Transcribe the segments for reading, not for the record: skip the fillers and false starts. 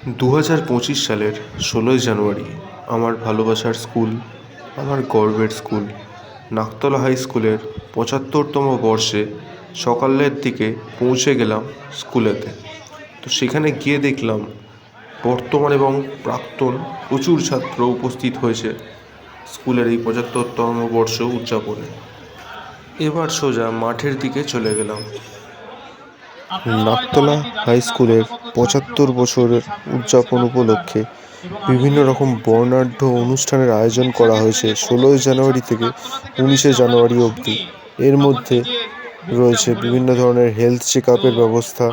2025 সালের 16ই জানুয়ারি আমার ভালোবাসার স্কুল, আমার গর্বের স্কুল নাকতলা হাই স্কুলের 75তম বর্ষে সকালের দিকে পৌঁছে গেলাম স্কুলেতে। তো সেখানে গিয়ে দেখলাম বর্তমান এবং প্রাক্তন প্রচুর ছাত্র উপস্থিত হয়েছে স্কুলের এই 75তম বর্ষ উদযাপনে। এবার সোজা মাঠের দিকে চলে গেলাম। নাকতলা হাই স্কুলের 75 বছরের উদযাপন উপলক্ষে বিভিন্ন রকম বর্ণাঢ্য অনুষ্ঠানের আয়োজন করা হয়েছে 16ই জানুয়ারি থেকে 19শে জানুয়ারি অবধি। এর মধ্যে রয়েছে বিভিন্ন ধরনের হেলথ চেক আপের ব্যবস্থা,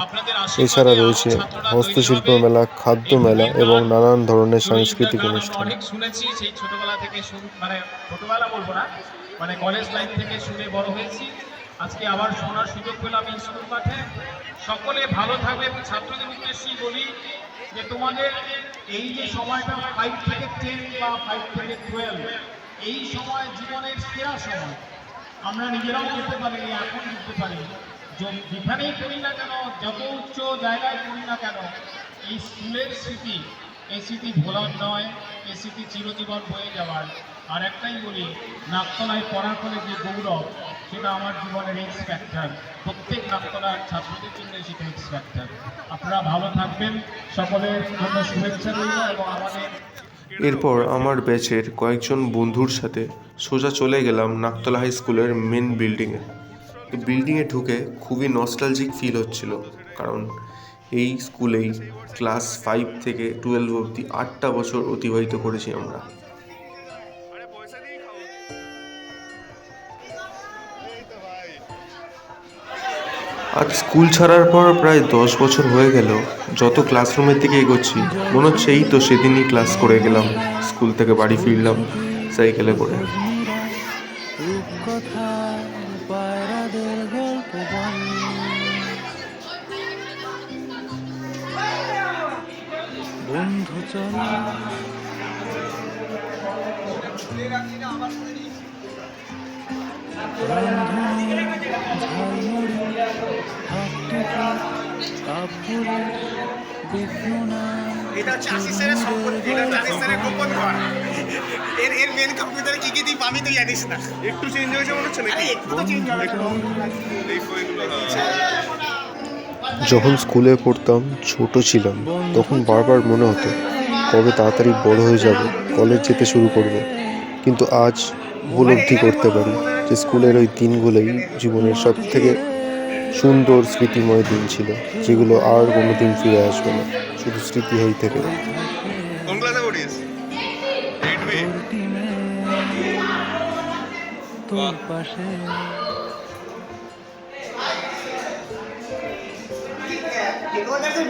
এছাড়া রয়েছে হস্তশিল্প মেলা, খাদ্য মেলা এবং নানান ধরনের সাংস্কৃতিক অনুষ্ঠান। অনেক শুনেছি সেই ছোটবেলা থেকে মানে ছোটবেলা বলবো না, মানে কলেজ লাইফ থেকে শুনে বড় হয়েছি। আজকে আবার শোনার সুযোগ পেলাম এই স্কুল মাঠে। সকলে ভালো থাকবে এবং ছাত্রদের উদ্দেশ্যেই বলি যে তোমাদের এই যে সময়টা 5 থেকে 10 বা 5 থেকে 12 এই সময় জীবনের সেরা সময়। আমরা নিজেরাও বুঝতে পারিনি, এখন বুঝতে পারি যেখানেই করি না কেন, যত উচ্চ জায়গায় করি না কেন, এই স্কুলের স্মৃতি, এই স্মৃতি ভোলার নয়, এই স্মৃতি চিরজীবন বয়ে যাওয়ার। আর একটাই বলি, নাকতলায় পড়ার ফলে যে গৌরব, সেটা আমার জীবনের এক্স ফ্যাক্টর। প্রত্যেক নাকতলার ছাত্রদের জন্য সেটা এক্স ফ্যাক্টর। আপনারা ভালো থাকবেন, সকলের জন্য শুভেচ্ছা রইল। এবং আমাদের এরপর আমার ব্যাচের কয়েকজন বন্ধুর সাথে সোজা চলে গেলাম নাকতলা হাই স্কুলের মেন বিল্ডিংয়ে। এই বিল্ডিংয়ে ঢুকে খুবই নস্টালজিক ফিল হচ্ছিল, কারণ এই স্কুলেই ক্লাস 5 থেকে 12 অবধি 8টা বছর অতিবাহিত করেছি আমরা। আজ স্কুল ছাড়ার পর প্রায় 10 বছর হয়ে গেল। যত ক্লাসরুমের দিকে এগোচ্ছি মনে হচ্ছে এই তো সেদিনই ক্লাস করে গেলাম, স্কুল থেকে বাড়ি ফিরলাম সাইকেলে করে। বন্ধু চল এটা হচ্ছে আশিসের সম্পত্তি, এটা আশিসের গোপন ঘর। এর মেন কম্পিউটারে কি কি দিই আমি তো জানিস না। একটু চেঞ্জ হয়েছে মনে হচ্ছে নাকি? একটু তো চেঞ্জ হবে। এই ফয়েলগুলো যখন স্কুলে পড়তাম, ছোট ছিলাম, তখন বারবার মনে হতো কবে তাড়াতাড়ি বড় হয়ে যাব, কলেজ যেতে শুরু করব। কিন্তু আজ উপলব্ধি করতে পারি যে স্কুলের ওই দিনগুলোই জীবনের সব থেকে সুন্দর স্মৃতিময় দিন ছিল, যেগুলো আর কোনোদিন ফিরে আসবে না, শুধু স্মৃতি হয়েই থেকে যাবে। কোন ক্লাসে পড়িস? 8B। তোর পাশে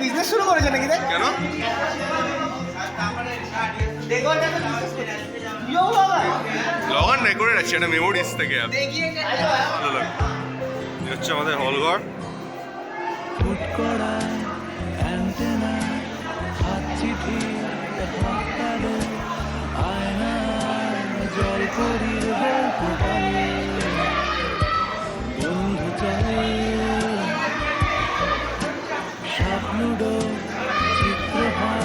বিজনেস শুরু করেছে নাকি রে? কেন? লগন নাই করে রাখছি একটা মেমোরিজ থেকে। ভালো লাগে। এই হচ্ছে আমাদের হলঘর। ফুট করা অ্যান্টেনা, হাত চিঠি হাত কালো আয়না, জল করির গল্প বলে বন্ধু চলে স্বপ্নুডো চিত্রহার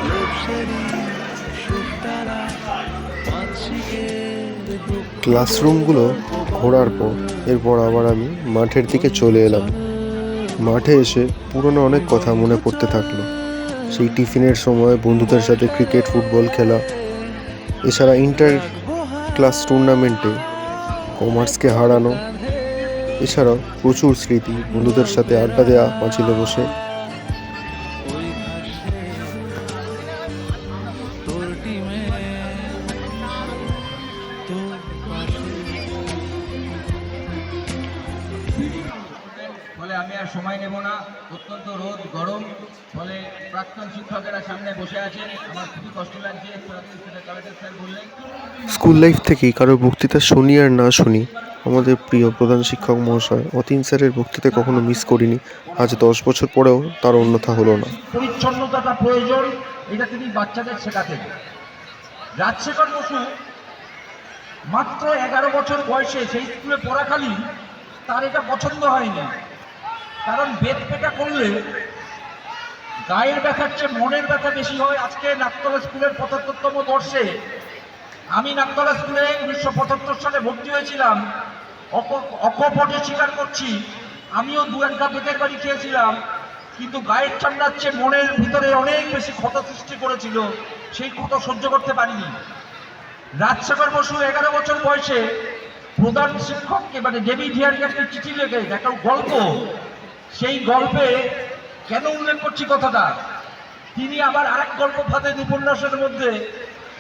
লোকসারি সুতারা পাঁচিকের ক্লাসরুমগুলো ঘোরার পর এরপর আবার আমি মাঠের দিকে চলে এলাম। মাঠে এসে পুরনো অনেক কথা মনে পড়তে থাকলো। সেই টিফিনের সময় বন্ধুদের সাথে ক্রিকেট, ফুটবল খেলা, এছাড়া ইন্টার ক্লাস টুর্নামেন্টে কমার্সকে হারানো, এছাড়াও প্রচুর স্মৃতি, বন্ধুদের সাথে আড্ডা দেওয়া পাঁচিলে বসে। ওই ঘাসে তোর টিমে তোর পাশে। ফলে আমি আর সময় নেব না, অত্যন্ত রোদ গরম, ফলে প্রাক্তন শিক্ষকেরা সামনে বসে আছেন, আমার খুবই কষ্ট লাগছে। স্যার বললেন স্কুল লাইফ থেকেই কারোর বক্তৃতা শুনি আর না শুনি, আমাদের প্রিয় প্রধান শিক্ষক মহাশয় অতীন স্যারের বক্তৃতা কখনো মিস করিনি। আজ 10 বছর পরেও তার অন্যথা হলো না। পরিচ্ছন্নতাটা প্রয়োজন, এটা তিনি বাচ্চাদের শেখাতেন। রাজশেখর বসু মাত্র 11 বছর বয়সে সেই স্কুলে পড়াকালীন তার এটা পছন্দ হয়নি, কারণ বেদ পেটা করলে গায়ের ব্যথার চেয়ে মনের ব্যথা বেশি হয়। আজকে নাকতলা স্কুলের ৭৫তম বর্ষে আমি নাকতলা স্কুলে ১৯৭৫ সালে ভর্তি হয়েছিলাম। অকপটে স্বীকার করছি, আমিও দু একটা পেটের বাড়ি খেয়েছিলাম, কিন্তু গায়ের ঠান্ডার চেয়ে মনের ভিতরে অনেক বেশি ক্ষত সৃষ্টি করেছিল। সেই ক্ষত সহ্য করতে পারিনি। রাজশেখর বসু ১১ বছর বয়সে প্রধান শিক্ষককে মানে ডেভিড হিয়ারকে একটা চিঠি লেখে, একটা গল্প। সেই গল্পে কেন উল্লেখ করছি কথাটা, তিনি আবার আরেক গল্প ফাঁদেন উপন্যাসের মধ্যে,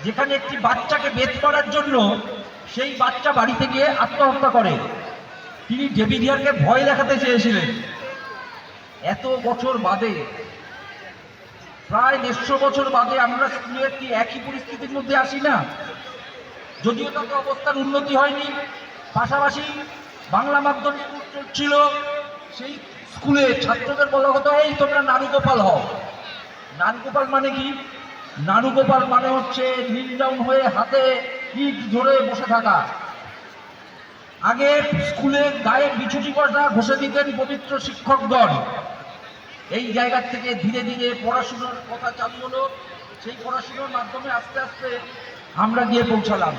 যেখানে একটি বাচ্চাকে বেদ করার জন্য সেই বাচ্চা বাড়িতে গিয়ে আত্মহত্যা করে। তিনি ডেভিড হিয়ারকে ভয় দেখাতে চেয়েছিলেন। এত বছর বাদে, প্রায় ১৫০ বছর বাদে আমরা স্কুলে কি একই পরিস্থিতির মধ্যে আসি না? যদিও তত অবস্থার উন্নতি হয়নি, পাশাপাশি বাংলা মাধ্যমিক ছিল। সেই স্কুলে ছাত্রদের বলা হতো, এই তোমরা নারুগোপাল হও। নারুগোপাল মানে কি? নারুগোপাল মানে হচ্ছে নীল ডাউন হয়ে হাতে ইট ধরে বসে থাকা। আগে স্কুলে গায়ে বিছুটি পর্দা ঘষে দিতেন পবিত্র শিক্ষকগণ। এই জায়গা থেকে ধীরে ধীরে পড়াশোনার কথা চালু হলো। সেই পড়াশোনার মাধ্যমে আস্তে আস্তে আমরা গিয়ে পৌঁছালাম।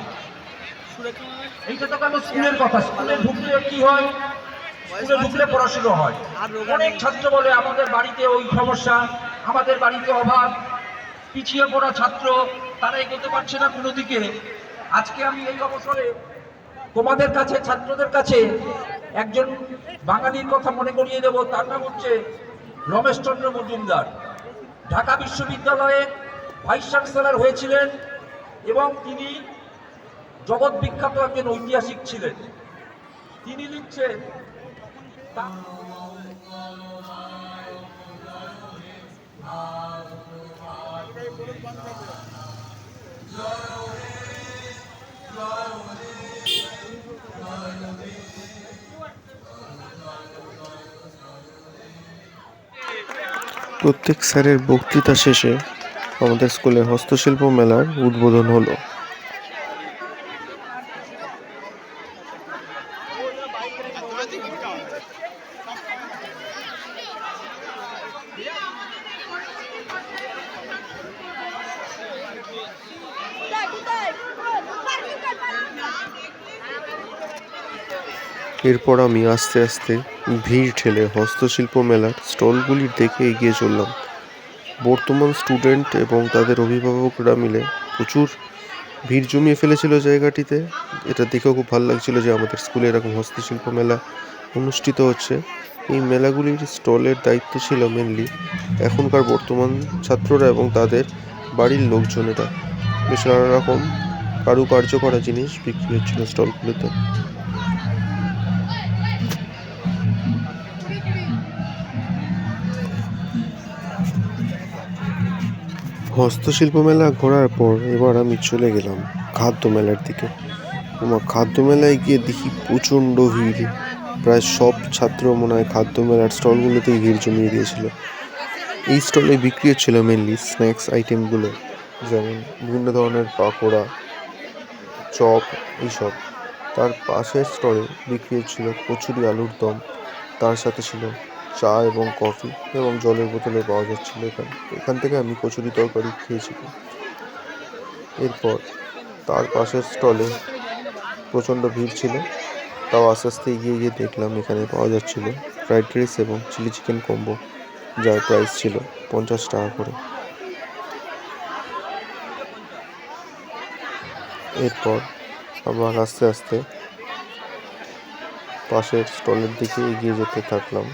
এইটা তো কেন স্কুলের কথা। স্কুলে ঢুকলে কি হয়? স্কুলে ঢুকলে পড়াশোনা হয়। অনেক ছাত্র বলে আমাদের বাড়িতে ওই সমস্যা, আমাদের বাড়িতে অভাব, পিছিয়ে পড়া ছাত্র, তারা এগোতে পারছে না কোনো দিকে। আজকে আমি এই অবসরে তোমাদের কাছে, ছাত্রদের কাছে একজন বাঙালির কথা মনে করিয়ে দেব। তার নাম হচ্ছে রমেশচন্দ্র মজুমদার। ঢাকা বিশ্ববিদ্যালয়ে ভাইস চ্যান্সেলর হয়েছিলেন এবং তিনি জগৎ বিখ্যাত একজন ঐতিহাসিক ছিলেন। তিনি লিখছেন, প্রত্যেক স্যারের বক্তৃতা শেষে আমাদের স্কুলে হস্তশিল্প মেলার উদ্বোধন হলো। এরপর আমি আস্তে আস্তে ভিড় ঠেলে হস্তশিল্প মেলার স্টলগুলির দিকে এগিয়ে চললাম। বর্তমান স্টুডেন্ট এবং তাদের অভিভাবকরা মিলে প্রচুর ভিড় জমিয়ে ফেলেছিল জায়গাটিতে। এটা দেখেও খুব ভালো লাগছিল যে আমাদের স্কুলে এরকম হস্তশিল্প মেলা অনুষ্ঠিত হচ্ছে। এই মেলাগুলির স্টলের দায়িত্ব ছিল মেনলি এখনকার বর্তমান ছাত্ররা এবং তাদের বাড়ির লোকজনেরা। বেশ নানা রকম কারুকার্য করা জিনিস বিক্রি হচ্ছিল স্টলগুলিতে। হস্তশিল্প মেলা ঘোরার পর এবার আমি চলে গেলাম খাদ্য মেলার দিকে। আমার খাদ্য মেলায় গিয়ে দেখি প্রচণ্ড ভিড়। প্রায় সব ছাত্র মনে হয় খাদ্য মেলার স্টলগুলোতেই ভিড় জমিয়ে দিয়েছিল। এই স্টলে বিক্রি হচ্ছিল মেনলি স্ন্যাক্স আইটেমগুলো, যেমন বিভিন্ন ধরনের পাকোড়া, চপ, এইসব। তার পাশের স্টলে বিক্রি হচ্ছিল কচুরি, আলুর দম, তার সাথে ছিল চা এবং কফি এবং জলের বোতলে পাওয়া যাচ্ছিল। এখান থেকে আমি কচুরি তরকারি খেয়েছিলাম। এরপর তার পাশের স্টলে প্রচণ্ড ভিড় ছিল, তাও আস্তে আস্তে এগিয়ে গিয়ে দেখলাম এখানে পাওয়া যাচ্ছিল ফ্রাইড রাইস এবং চিলি চিকেন কম্বো, যার প্রাইস ছিল 50 টাকা করে। এরপর আবার আস্তে আস্তে পাশের স্টলের দিকে এগিয়ে যেতে থাকলাম।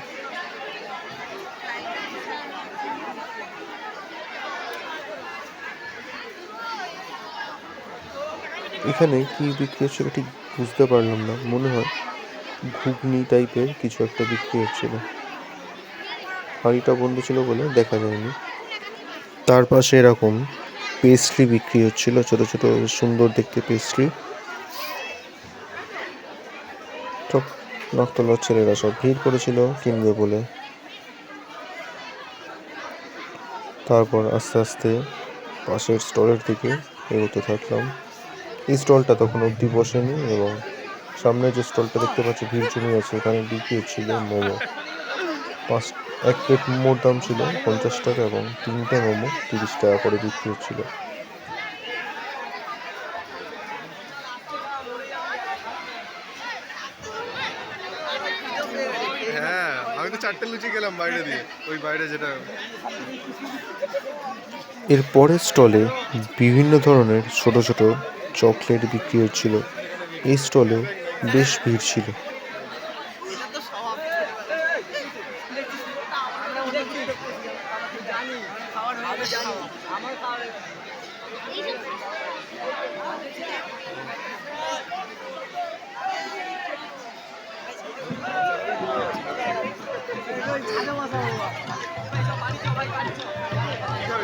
এখানে কি বিক্রি হচ্ছিল ঠিক বুঝতে পারলাম না, মনে হয় ঘুগনি টাইপের কিছু একটা বিক্রি হচ্ছিল। হাঁড়িটা বন্ধ ছিল বলে দেখা যায়নি। তার পাশে এরকম পেস্ট্রি বিক্রি হচ্ছিল, ছোট ছোট সুন্দর দেখতে পেস্ট্রি। সব নাকতলার ছেলেরা সব ভিড় করেছিল কিনবে বলে। তারপর আস্তে আস্তে পাশের স্টলের দিকে এগোতে থাকলাম। এই স্টলটা তখন অবধি বসেনি এবং সামনে যে স্টলটা দেখতে পাচ্ছি ভিড় জমে আছে, এখানে বিক্রি হচ্ছিল মোমো। এক প্লেট মোমোর দাম ছিল 50 টাকা এবং 3টে মোমো 30 টাকা করে বিক্রি হচ্ছিল। হ্যাঁ, আমি তো 4টে লুচি খেলাম বাইরে দিয়ে, ওই বাইরে যেটা। এর পরের স্টলে বিভিন্ন ধরনের ছোট ছোট চকলেট বিক্রি হচ্ছিল। এই স্টলে বেশ ভিড় ছিল।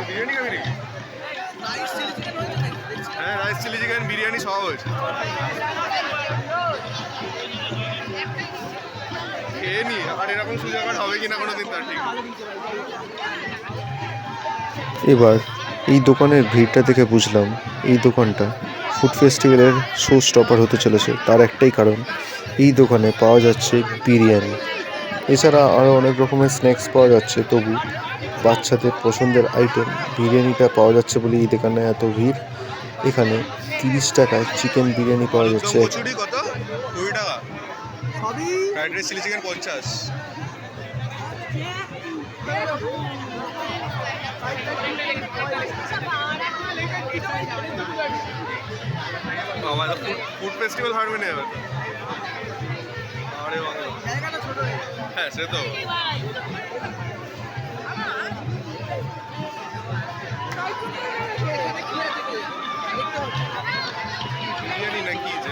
বিরিয়ানি খাবি নাকি? হ্যাঁ, রাইস চিলি চিকেন বিরিয়ানি সব হয়েছে। খেয়ে নি, আর এরকম সুযোগ আর হবে কিনা কোনোদিন তার ঠিক নেই। এবার এই দোকানের ভিড়টা দেখে বুঝলাম এই দোকানটা ফুড ফেস্টিভ্যালের শো স্টপার হতে চলেছে। তার একটাই কারণ, এই দোকানে পাওয়া যাচ্ছে বিরিয়ানি। এছাড়া আরও অনেক রকমের স্ন্যাক্স পাওয়া যাচ্ছে, তবু বাচ্চাদের পছন্দের আইটেম বিরিয়ানিটা পাওয়া যাচ্ছে বলে এই দোকানে এত ভিড়। এখানে 30 টাকায় চিকেন বিরিয়ানি পাওয়া যাচ্ছে। কচুরি কত? 20 টাকা। Fried rice chilli chicken 50। আমাদের ফুড ফেস্টিভ্যাল হারবে না এবার। আরে বাবা, হ্যাঁ সে তো। বিরিয়ানি নাকি যে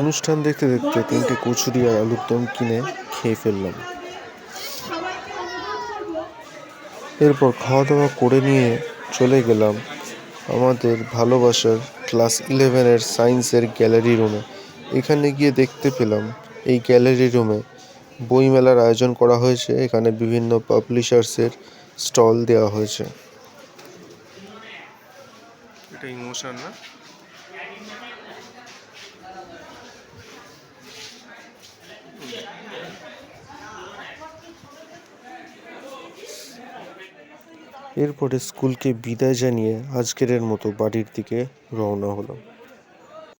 অনুষ্ঠান দেখতে দেখতে 3টে কচুরি আর আলুর দম কিনে খেয়ে ফেললাম। এরপর খাওয়া দাওয়া করে নিয়ে চলে গেলাম আমাদের ভালোবাসার ক্লাস 11-এর সায়েন্সের গ্যালারি রুমে। এখানে গিয়ে দেখতে পেলাম এই গ্যালারি রুমে বইমেলার আয়োজন করা হয়েছে। এখানে বিভিন্ন পাবলিশার্সের স্টল দেওয়া হয়েছে। এটা ইমোশন না? এরপরে স্কুলকে বিদায় জানিয়ে আজকের মতো বাড়ির দিকে রওনা হলাম।